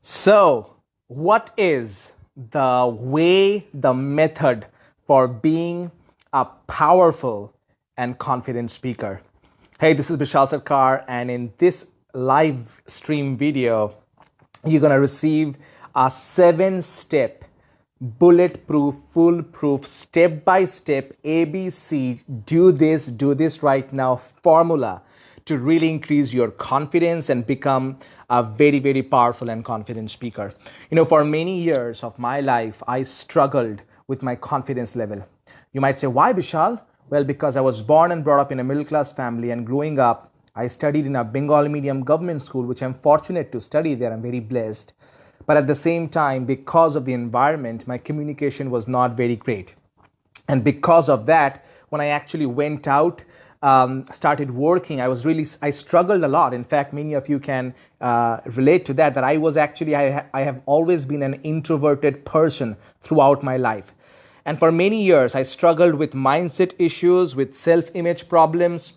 So, what is the method for being a powerful and confident speaker? Hey, this is Bishal Sarkar, and in this live stream video, you're going to receive a 7-step, bulletproof, foolproof, step by step, ABC, do this right now formula to really increase your confidence and become a very, very powerful and confident speaker. For many years of my life, I struggled with my confidence level. You might say, why, Bishal? Well, because I was born and brought up in a middle class family, and growing up, I studied in a Bengali medium government school, which I'm fortunate to study there. I'm very blessed. But at the same time, because of the environment, my communication was not very great. And because of that, when I actually went out, started working, I struggled a lot. In fact, many of you can relate to that I have always been an introverted person throughout my life. And for many years, I struggled with mindset issues, with self-image problems.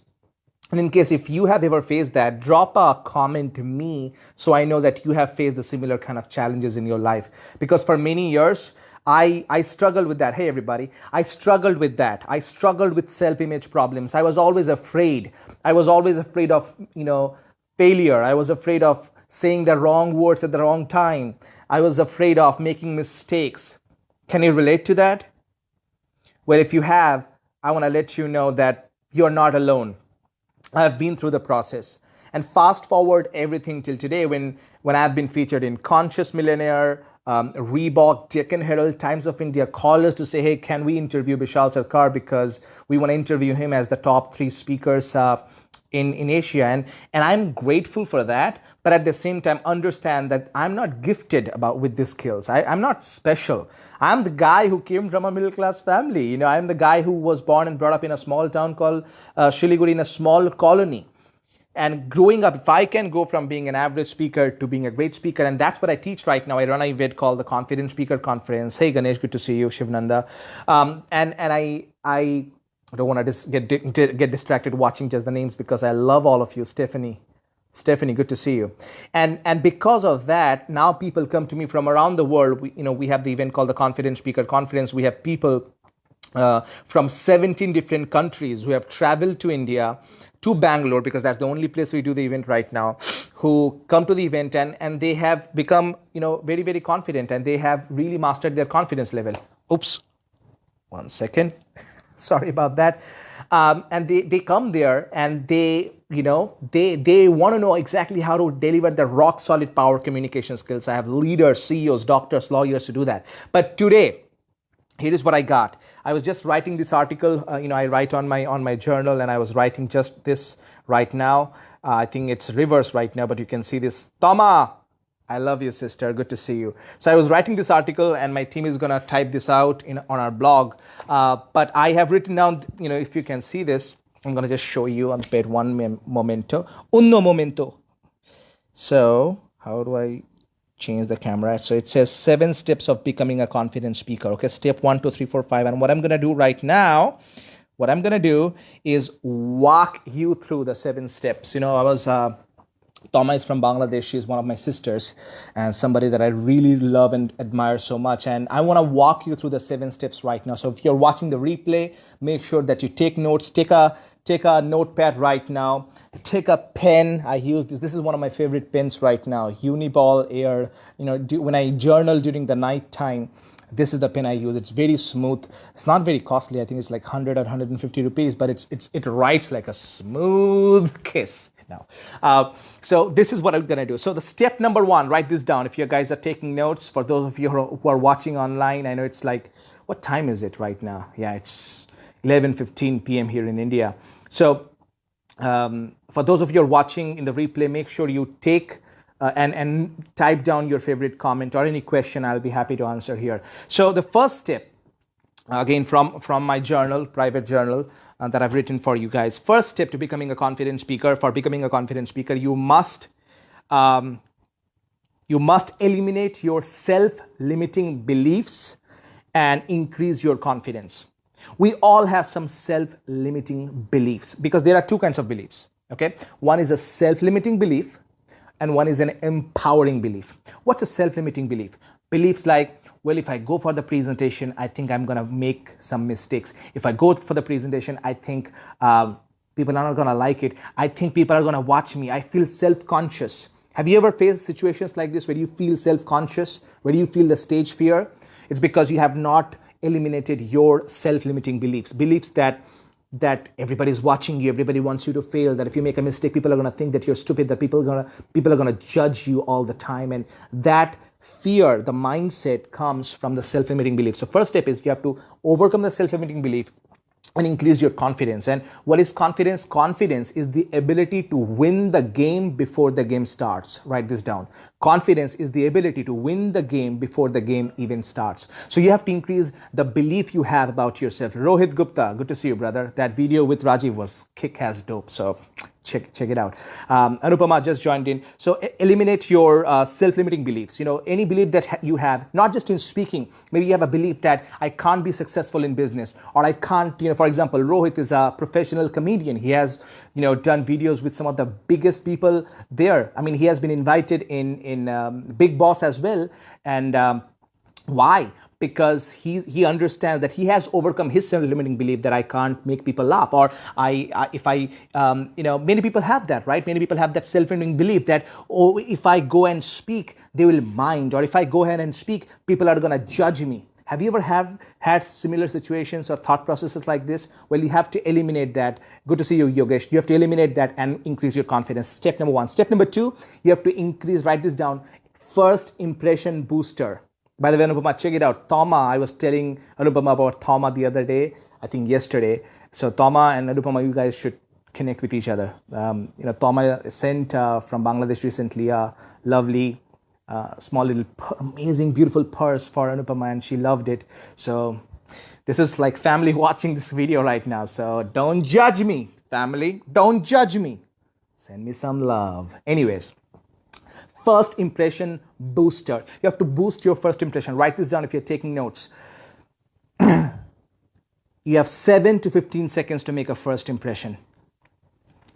And in case if you have ever faced that, drop a comment to me so I know that you have faced the similar kind of challenges in your life. Because for many years, I struggled with that. Hey, everybody, I struggled with that. I struggled with self-image problems. I was always afraid. I was always afraid of, failure. I was afraid of saying the wrong words at the wrong time. I was afraid of making mistakes. Can you relate to that? Well, if you have, I want to let you know that you're not alone. I have been through the process. And fast forward everything till today when I've been featured in Conscious Millionaire, Reebok, Deccan Herald, Times of India call us to say, hey, can we interview Bishal Sarkar because we want to interview him as the top 3 speakers in Asia. And I'm grateful for that. But at the same time, understand that I'm not gifted with these skills. I'm not special. I'm the guy who came from a middle class family. I'm the guy who was born and brought up in a small town called Shiliguri, in a small colony. And growing up, if I can go from being an average speaker to being a great speaker, and that's what I teach right now. I run an event called the Confident Speaker Conference. Hey, Ganesh, good to see you. Shivnanda. And I don't want to get distracted watching just the names because I love all of you. Stephanie, good to see you. And because of that, now people come to me from around the world. We have the event called the Confident Speaker Conference. We have people from 17 different countries who have traveled to India, to Bangalore, because that's the only place we do the event right now, who come to the event and they have become, very, very confident, and they have really mastered their confidence level. Oops, 1 second. Sorry about that. And they come there and they want to know exactly how to deliver the rock solid power communication skills. I have leaders, CEOs, doctors, lawyers to do that. But today, here is what I got. I was just writing this article. I write on my journal, and I was writing just this right now. I think it's reverse right now, but you can see this. Tama, I love you, sister. Good to see you. So I was writing this article, and my team is going to type this out on our blog. But I have written down, if you can see this, I'm going to just show you on page uno momento. So how do I change the camera? So it says 7 steps of becoming a confident speaker. Okay, step 1, 2, 3, 4, 5. And what I'm going to do right now, is walk you through the 7 steps. Toma is from Bangladesh. She's one of my sisters and somebody that I really love and admire so much. And I want to walk you through the 7 steps right now. So if you're watching the replay, make sure that you take notes. Take a notepad right now. Take a pen. I use this. This is one of my favorite pens right now. Uniball Air. When I journal during the night time, this is the pen I use. It's very smooth. It's not very costly. I think it's like 100 or 150 rupees, but it writes like a smooth kiss. Now, so this is what I'm going to do. So the step number 1, write this down. If you guys are taking notes, for those of you who are watching online, I know it's like, what time is it right now? Yeah, it's 11:15 p.m. here in India. So for those of you who are watching in the replay, make sure you take and type down your favorite comment or any question. I'll be happy to answer here. So the first step, again from my journal, private journal, that I've written for you guys. First step to becoming a confident speaker. For becoming a confident speaker, you must eliminate your self-limiting beliefs and increase your confidence. We all have some self-limiting beliefs because there are 2 kinds of beliefs. Okay, one is a self-limiting belief. and one is an empowering belief. What's a self-limiting belief? Beliefs like, well, if I go for the presentation, I think I'm going to make some mistakes. If I go for the presentation, I think people are not going to like it. I think people are going to watch me. I feel self-conscious. Have you ever faced situations like this where you feel self-conscious, where you feel the stage fear? It's because you have not eliminated your self-limiting beliefs. Beliefs that everybody's watching you, everybody wants you to fail, that if you make a mistake, people are going to think that you're stupid, that people are going to judge you all the time. And that fear, the mindset, comes from the self-limiting belief. So first step is you have to overcome the self-limiting belief and increase your confidence. And what is confidence? Confidence is the ability to win the game before the game starts. Write this down. Confidence is the ability to win the game before the game even starts. So you have to increase the belief you have about yourself. Rohit Gupta, good to see you, brother. That video with Rajiv was kick-ass dope. So check it out. Anupama just joined in. So eliminate your self-limiting beliefs. Any belief that you have, not just in speaking. Maybe you have a belief that I can't be successful in business, or I can't. For example, Rohit is a professional comedian. He has done videos with some of the biggest people there. I mean, he has been invited in Big Boss as well. And why? Because he understands that he has overcome his self-limiting belief that I can't make people laugh, or many people have that, right? Many people have that self-limiting belief that, oh, if I go and speak, they will mind, or if I go ahead and speak, people are going to judge me. Have you ever had similar situations or thought processes like this? Well, you have to eliminate that. Good to see you, Yogesh. You have to eliminate that and increase your confidence. Step number one. Step number two, you have to increase, write this down, first impression booster. By the way, Anupama, check it out. Thoma, I was telling Anupama about Thoma the other day, I think yesterday. So Thoma and Anupama, you guys should connect with each other. Thoma sent from Bangladesh recently a lovely, small little, amazing, beautiful purse for Anupama, and she loved it. So this is like family watching this video right now. So don't judge me, family. Don't judge me. Send me some love. Anyways. First impression booster. You have to boost your first impression. Write this down if you're taking notes. You have 7 to 15 seconds to make a first impression.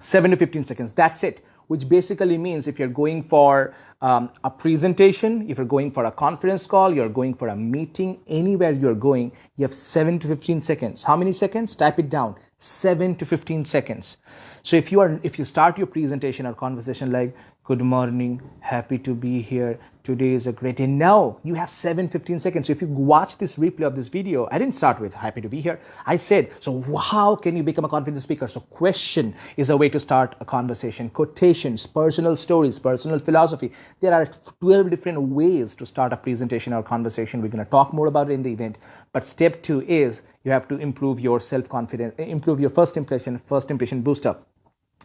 7 to 15 seconds. That's it. Which basically means if you're going for a presentation, if you're going for a conference call, you're going for a meeting, anywhere you're going, you have 7 to 15 seconds. How many seconds? Type it down. 7 to 15 seconds. So if you start your presentation or conversation like, good morning, happy to be here, today is a great day. Now you have 7-15 seconds. So if you watch this replay of this video, I didn't start with happy to be here. I said, so how can you become a confident speaker? So question is a way to start a conversation. Quotations, personal stories, personal philosophy. There are 12 different ways to start a presentation or conversation. We're going to talk more about it in the event. But step 2 is you have to improve your self-confidence, improve your first impression booster.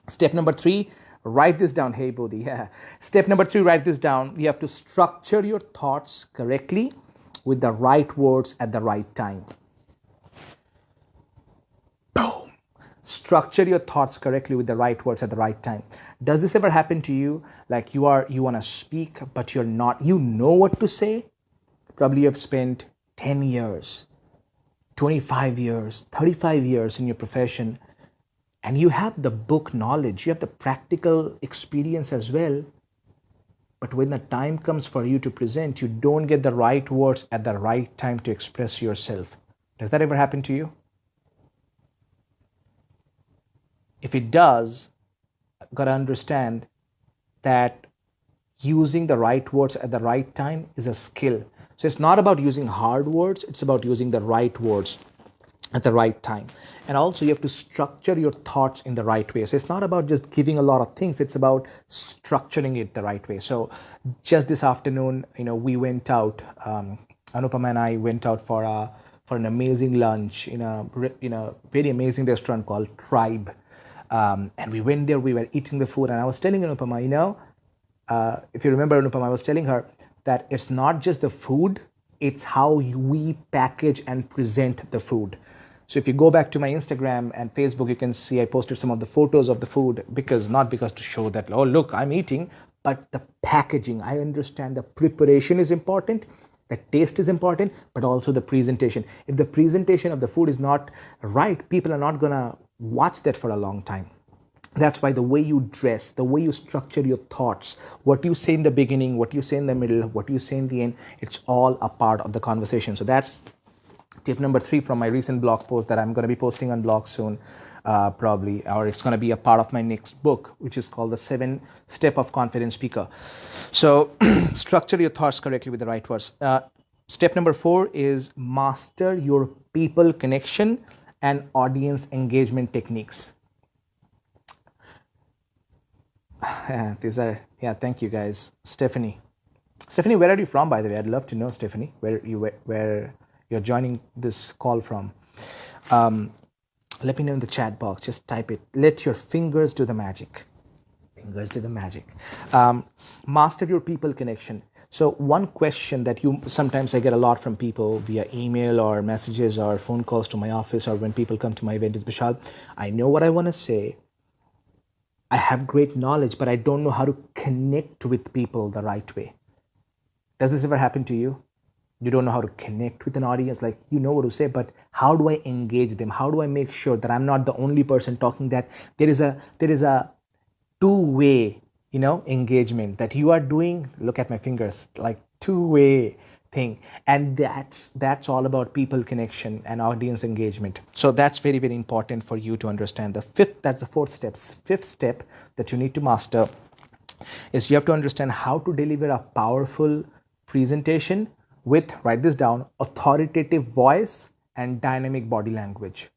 Step number 3, write this down. Hey, Bodhi. Yeah. Step number 3, write this down. You have to structure your thoughts correctly with the right words at the right time. Boom. Structure your thoughts correctly with the right words at the right time. Does this ever happen to you? Like you want to speak, but you're not, you know what to say? Probably you have spent 10 years, 25 years, 35 years in your profession, and you have the book knowledge, you have the practical experience as well. But when the time comes for you to present, you don't get the right words at the right time to express yourself. Does that ever happen to you? If it does, I've got to understand that using the right words at the right time is a skill. So it's not about using hard words, it's about using the right words at the right time. And also you have to structure your thoughts in the right way. So it's not about just giving a lot of things, it's about structuring it the right way. So just this afternoon, we went out, Anupama and I went out for an amazing lunch in a very amazing restaurant called Tribe. And we went there, we were eating the food, and I was telling Anupama, if you remember Anupama, I was telling her that it's not just the food, it's how we package and present the food. So if you go back to my Instagram and Facebook, you can see I posted some of the photos of the food, not because to show that, oh, look, I'm eating, but the packaging. I understand the preparation is important, the taste is important, but also the presentation. If the presentation of the food is not right, people are not going to watch that for a long time. That's why the way you dress, the way you structure your thoughts, what you say in the beginning, what you say in the middle, what you say in the end, it's all a part of the conversation. So that's tip number 3 from my recent blog post that I'm going to be posting on blog soon, probably, or it's going to be a part of my next book, which is called The 7 Step of Confident Speaker. So structure your thoughts correctly with the right words. Step number 4 is master your people connection and audience engagement techniques. Thank you guys. Stephanie, where are you from, by the way? I'd love to know, Stephanie, where you're joining this call from. Let me know in the chat box. Just type it. Let your fingers do the magic. Master your people connection. So one question that sometimes I get a lot from people via email or messages or phone calls to my office or when people come to my event is, Bishal, I know what I want to say. I have great knowledge, but I don't know how to connect with people the right way. Does this ever happen to you? You don't know how to connect with an audience, like you know what to say, but how do I engage them? How do I make sure that I'm not the only person talking, that there is a two-way, engagement that you are doing? Look at my fingers, like two-way thing. And that's all about people connection and audience engagement. So that's very, very important for you to understand. That's the fourth step. Fifth step that you need to master is you have to understand how to deliver a powerful presentation with, write this down, authoritative voice and dynamic body language.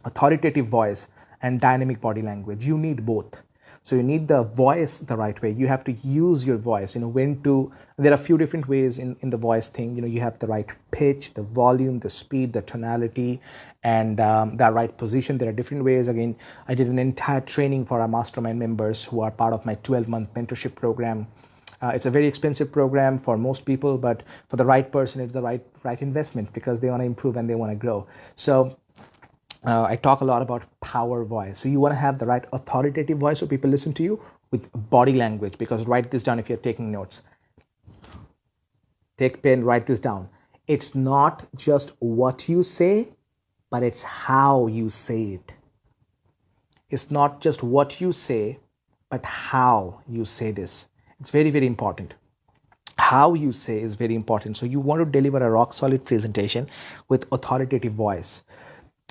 Authoritative voice and dynamic body language. You need both. So you need the voice the right way. You have to use your voice, there are a few different ways in the voice thing. You have the right pitch, the volume, the speed, the tonality, and the right position. There are different ways. Again, I did an entire training for our mastermind members who are part of my 12-month mentorship program. It's a very expensive program for most people, but for the right person, it's the right investment because they want to improve and they want to grow. So I talk a lot about power voice. So you want to have the right authoritative voice so people listen to you, with body language, because write this down if you're taking notes. Take pen, write this down. It's not just what you say, but it's how you say it. It's not just what you say, but how you say this. It's very, very important. How you say is very important. So you want to deliver a rock solid presentation with authoritative voice.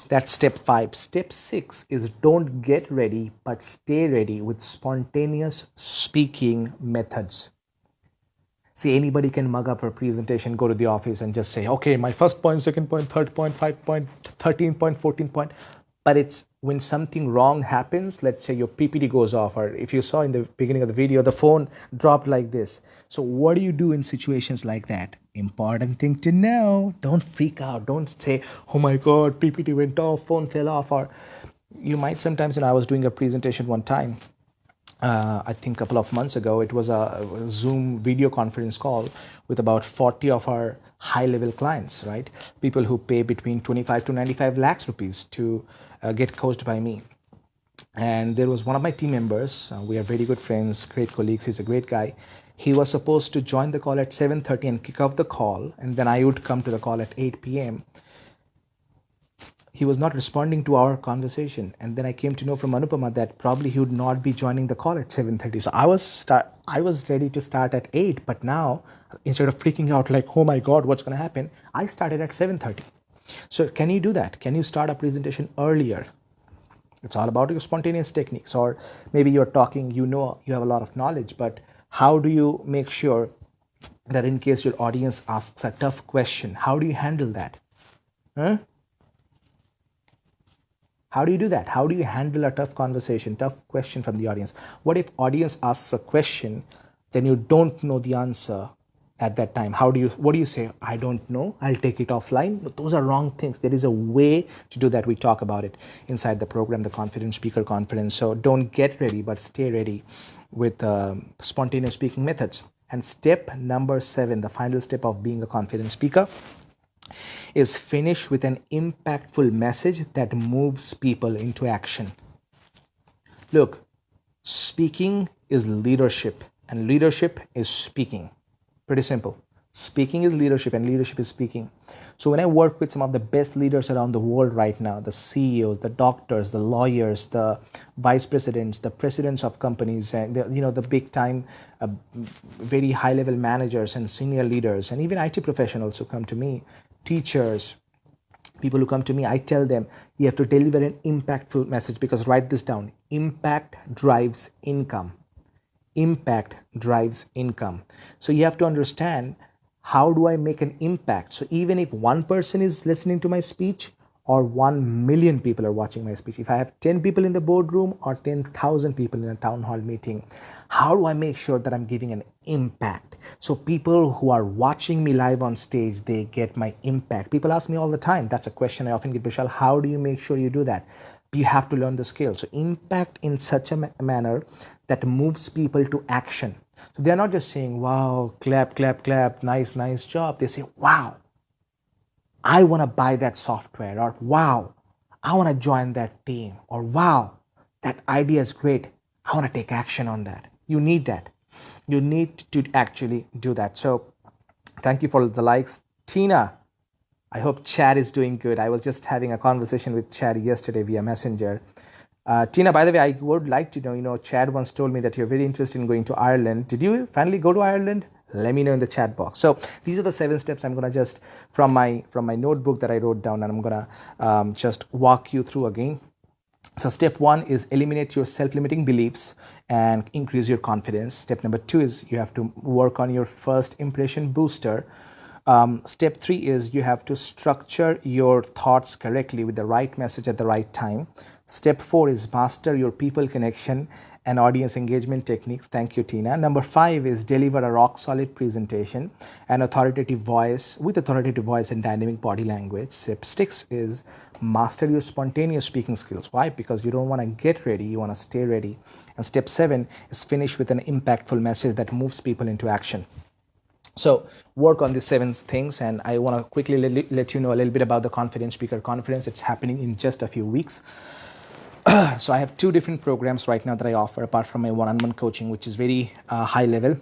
That's step 5. Step 6 is don't get ready, but stay ready with spontaneous speaking methods. See, anybody can mug up a presentation, go to the office and just say, okay, my first point, second point, third point, 5 point, 13 point, 14 point. But it's when something wrong happens, let's say your PPT goes off, or if you saw in the beginning of the video, the phone dropped like this. So what do you do in situations like that? Important thing to know. Don't freak out. Don't say, oh my God, PPT went off, phone fell off. Or you might sometimes, I was doing a presentation one time, I think a couple of months ago. It was a Zoom video conference call with about 40 of our high-level clients, right? People who pay between 25 to 95 lakhs rupees to get coached by me. And there was one of my team members. We are very good friends, great colleagues. He's a great guy. He was supposed to join the call at 7:30 and kick off the call, and then I would come to the call at 8 p.m. He was not responding to our conversation, and then I came to know from Anupama that probably he would not be joining the call at 7:30. So I was ready to start at 8, but now instead of freaking out like, oh my God, what's going to happen, I started at 7:30. So can you do that? Can you start a presentation earlier? It's all about your spontaneous techniques. Or maybe you're talking, you have a lot of knowledge, but how do you make sure that in case your audience asks a tough question, how do you handle that? How do you do that? How do you handle a tough conversation, tough question from the audience? What if audience asks a question, then you don't know the answer at that time? What do you say? I don't know, I'll take it offline. But those are wrong things. There is a way to do that. We talk about it inside the program, the Confident Speaker Conference. So don't get ready, but stay ready with spontaneous speaking methods. And step number 7, the final step of being a confident speaker, is finish with an impactful message that moves people into action. Look, speaking is leadership, and leadership is speaking. Pretty simple. Speaking is leadership, and leadership is speaking. So when I work with some of the best leaders around the world right now, the CEOs, the doctors, the lawyers, the vice presidents, the presidents of companies, and the big time, very high level managers and senior leaders, and even IT professionals who come to me, teachers, people who come to me, I tell them you have to deliver an impactful message, because write this down: impact drives income. Impact drives income. So you have to understand, how do I make an impact? So even if one person is listening to my speech or 1 million people are watching my speech, if I have 10 people in the boardroom or 10,000 people in a town hall meeting, how do I make sure that I'm giving an impact? So people who are watching me live on stage, they get my impact. People ask me all the time. That's a question I often get, Bishal, how do you make sure you do that? You have to learn the skill. So impact in such a manner that moves people to action. So they're not just saying, wow, clap, clap, clap, nice, nice job. They say, wow, I want to buy that software, or wow, I want to join that team, or wow, that idea is great. I want to take action on that. You need that. You need to actually do that. So thank you for the likes. Tina, I hope Chad is doing good. I was just having a conversation with Chad yesterday via Messenger. Tina, by the way, I would like to know, Chad once told me that you're very interested in going to Ireland. Did you finally go to Ireland? Let me know in the chat box. So these are the 7 steps I'm going to just, from my notebook that I wrote down, and I'm going to just walk you through again. So step 1 is eliminate your self-limiting beliefs and increase your confidence. Step number 2 is you have to work on your first impression booster. Step 3 is you have to structure your thoughts correctly with the right message at the right time. Step 4 is master your people connection and audience engagement techniques. Thank you, Tina. Number 5 is deliver a rock solid presentation and authoritative voice and dynamic body language. Step 6 is master your spontaneous speaking skills. Why? Because you don't want to get ready, you want to stay ready. And step 7 is finish with an impactful message that moves people into action. So work on these 7 things, and I want to quickly let you know a little bit about the Confident Speaker Conference. It's happening in just a few weeks. So I have 2 different programs right now that I offer, apart from my one-on-one coaching, which is very high level.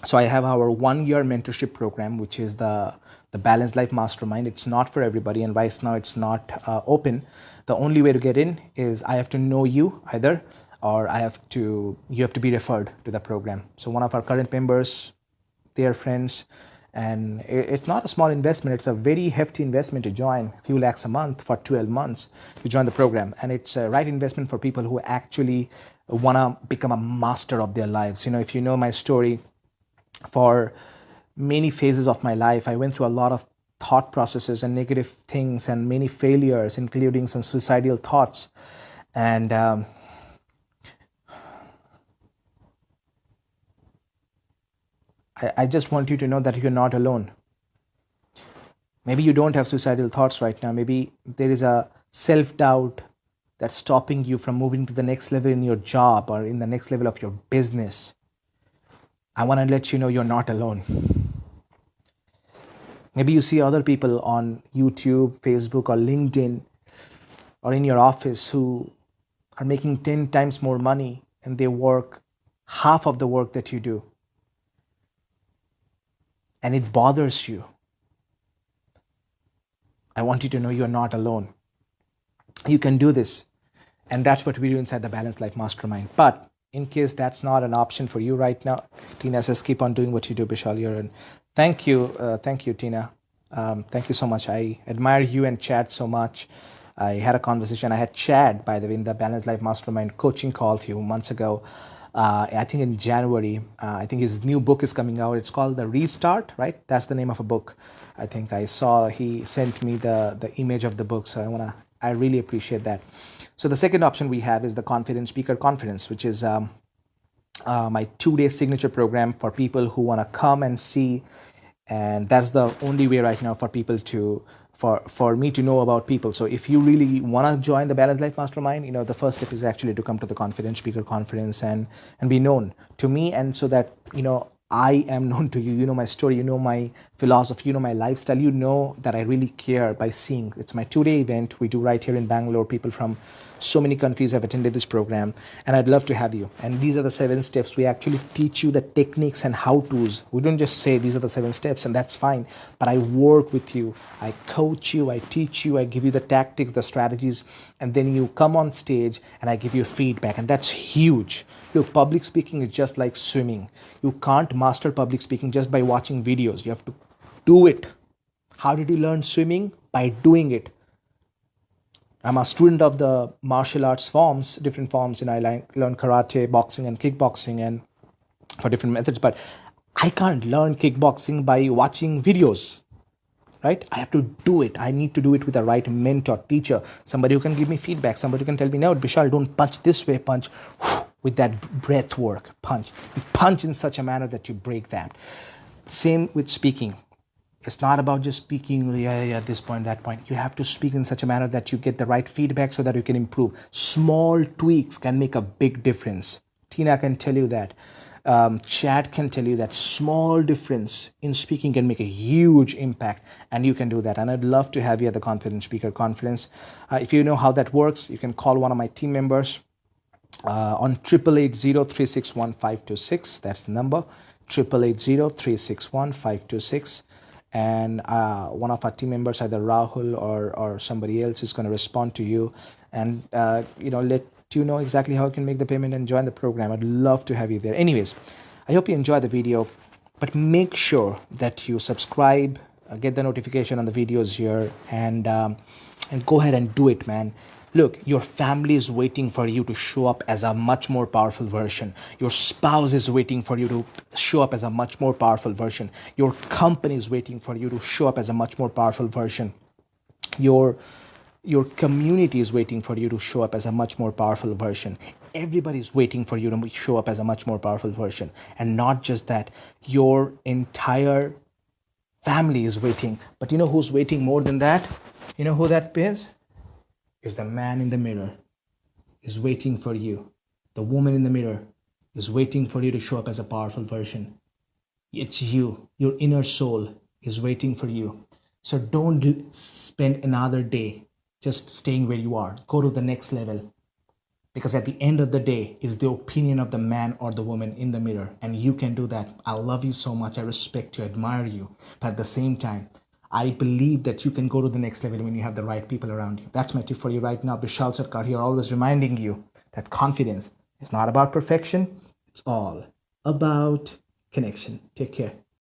So I have our 1-year mentorship program, which is the Balanced Life Mastermind. It's not for everybody, and right now it's not open. The only way to get in is I have to know you either, or you have to be referred to the program. So one of our current members, their friends, and it's not a small investment. It's a very hefty investment to join, a few lakhs a month for 12 months to join the program. And it's a right investment for people who actually want to become a master of their lives. If you know my story, for many phases of my life, I went through a lot of thought processes and negative things and many failures, including some suicidal thoughts. And I just want you to know that you're not alone. Maybe you don't have suicidal thoughts right now. Maybe there is a self-doubt that's stopping you from moving to the next level in your job or in the next level of your business. I want to let you know you're not alone. Maybe you see other people on YouTube, Facebook, or LinkedIn, or in your office who are making 10 times more money, and they work half of the work that you do. And it bothers you. I want you to know you're not alone. You can do this. And that's what we do inside the Balanced Life Mastermind. But in case that's not an option for you right now, Tina says, keep on doing what you do, Bishal. Thank you, Tina. Thank you so much. I admire you and Chad so much. I had a conversation. I had Chad, by the way, in the Balanced Life Mastermind coaching call a few months ago. I think in January. I think his new book is coming out. It's called The Restart, right? That's the name of a book. I think I saw he sent me the image of the book. So I really appreciate that. So the second option we have is the Confident Speaker Conference, which is my 2-day signature program for people who want to come and see. And that's the only way right now for people for me to know about people. So if you really want to join the Balanced Life Mastermind, the first step is actually to come to the Confident Speaker Conference and be known to me, and so that I am known to you. You know my story, you know my philosophy, you know my lifestyle. You know that I really care by seeing. It's my 2-day event we do right here in Bangalore. People from so many countries have attended this program, and I'd love to have you. And these are the 7 steps. We actually teach you the techniques and how to's. We don't just say these are the 7 steps and that's fine, but I work with you. I coach you, I teach you, I give you the tactics, the strategies, and then you come on stage and I give you feedback. And that's huge. Look, public speaking is just like swimming. You can't master public speaking just by watching videos. You have to do it. How did you learn swimming? By doing it. I'm a student of the martial arts forms, different forms, and I learn karate, boxing, and kickboxing, and for different methods. But I can't learn kickboxing by watching videos, right? I have to do it. I need to do it with the right mentor, teacher, somebody who can give me feedback, somebody who can tell me, no, Bishal, don't punch this way, punch with that breath work, punch. You punch in such a manner that you break that. Same with speaking. It's not about just speaking, yeah, this point, that point. You have to speak in such a manner that you get the right feedback so that you can improve. Small tweaks can make a big difference. Tina can tell you that. Chad can tell you that small difference in speaking can make a huge impact, and you can do that. And I'd love to have you at the Confident Speaker Conference. If you know how that works, you can call one of my team members on 888-361-526. That's the number, 888-361-526. And one of our team members, either Rahul or somebody else, is going to respond to you and let you know exactly how you can make the payment and join the program. I'd love to have you there. Anyways, I hope you enjoy the video, but make sure that you subscribe, get the notification on the videos here, and go ahead and do it, man. Look, your family is waiting for you to show up as a much more powerful version. Your spouse is waiting for you to show up as a much more powerful version. Your company is waiting for you to show up as a much more powerful version. Your community is waiting for you to show up as a much more powerful version. Everybody is waiting for you to show up as a much more powerful version. And not just that, your entire family is waiting. But you know who's waiting more than that? You know who that is? Is the man in the mirror is waiting for you. The woman in the mirror is waiting for you to show up as a powerful version. It's you. Your inner soul is waiting for you. So don't spend another day just staying where you are. Go to the next level. Because at the end of the day, it's the opinion of the man or the woman in the mirror. And you can do that. I love you so much. I respect you, admire you. But at the same time, I believe that you can go to the next level when you have the right people around you. That's my tip for you right now. Bishal Sarkar here, always reminding you that confidence is not about perfection. It's all about connection. Take care.